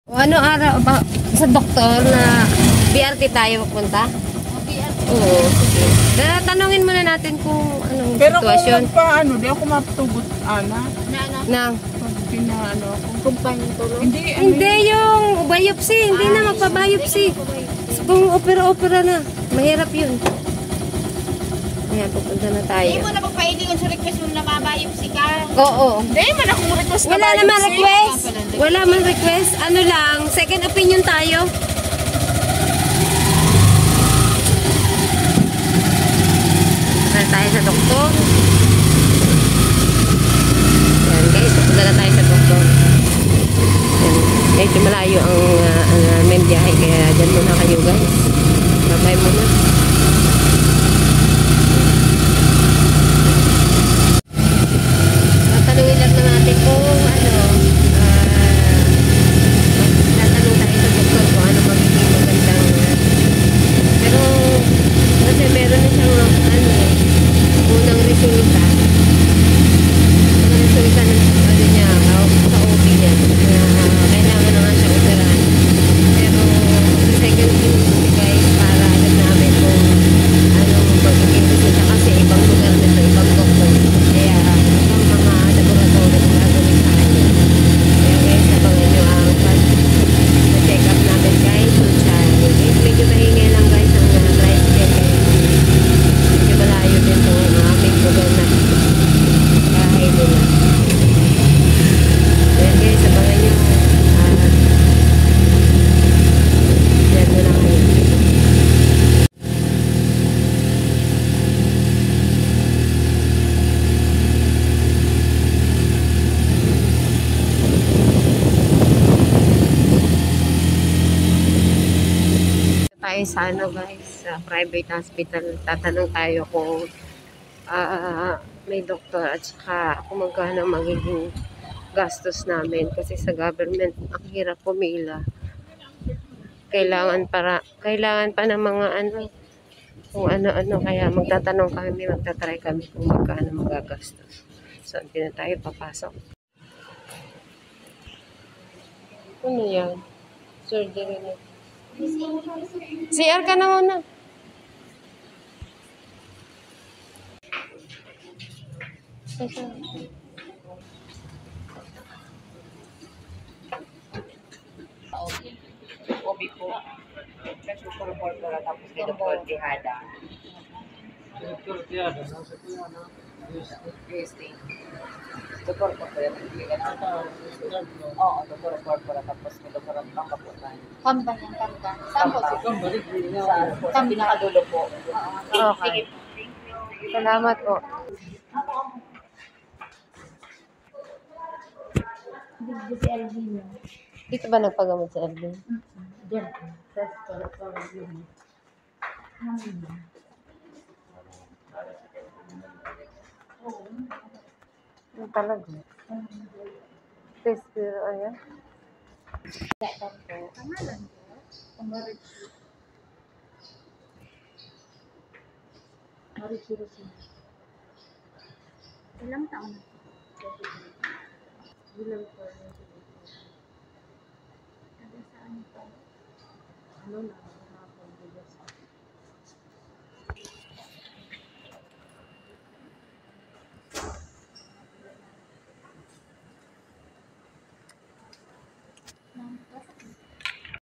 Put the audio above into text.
O ano araw ba sa doktor na BRT tayo pupunta? Oo. Sige. Tanungin muna natin kung anong Pero sitwasyon. kung paano, di ako mapatugot, Ana. Nang? Pag pinaano ako. Kumpanya tulong? Hindi yung biopsy. Hindi na magpa-biopsy. Kung opera-opera na. Mahirap yun. Ayan, pupunta na tayo. Hindi mo na magpailingon sa request mo na mabayopsi ka. Oo. Hindi man akong request na Wala biopsy. naman request. Wala man request. Ano lang, second opinion tayo. Punta tayo sa doktor. Ayan guys, pupunta na tayo sa doktor. Ayan, medyo malayo ang aming biyahe, kaya dyan muna kayo guys. Babay muna. Tatanungin lang na natin kung tatanong tayo sa doktor kung ano magiging magandang pero kasi meron na siyang unang resulta ng niya sa OB niya na kailangan na nga siya operahan pero second guys para alam namin kung anong magiging resulta kasi ibang lugar nito, ibang doktor kaya ibang mga laboratory na gagawin sa kanya kaya guys abangan nyo ang check up namin guys sa medyo maingay lang guys ang drive check medyo malayo din po ang aming lugar na bahay nila kaya guys abangan nyo dyan na lang kayo. Tayo sa guys, sa private hospital. Tatanong tayo kung may doktor at saka kung magkano magiging gastos namin kasi sa government ang hirap pumila. Kailangan pa ng mga kung ano-ano kaya magtatanong kami, magtatry kami kung magkano magagastos. So, hindi na tayo papasok. Ano yan? Surgery na. CR ka na muna. Obi po. Super corpora tapos kay Dr. Tejada. Dr. Tejada, nasa po yan, ha? Yes, Dr. Corpora. Oo, Dr. Corpora tapos kay Dr. Tangka po tayo. Kamba yan, kamba. Saan po? Sa pinakadulo po. Okay. Salamat po. Dito si Alvin. Dito ba nagpagamot sa Alvin? Diyan. Yung talaga. Test pero ayan. Pangalan ko. Pamarit. Marit-sirisi. Ilang taon na? Ilang taon na? Saan pa? Ano na?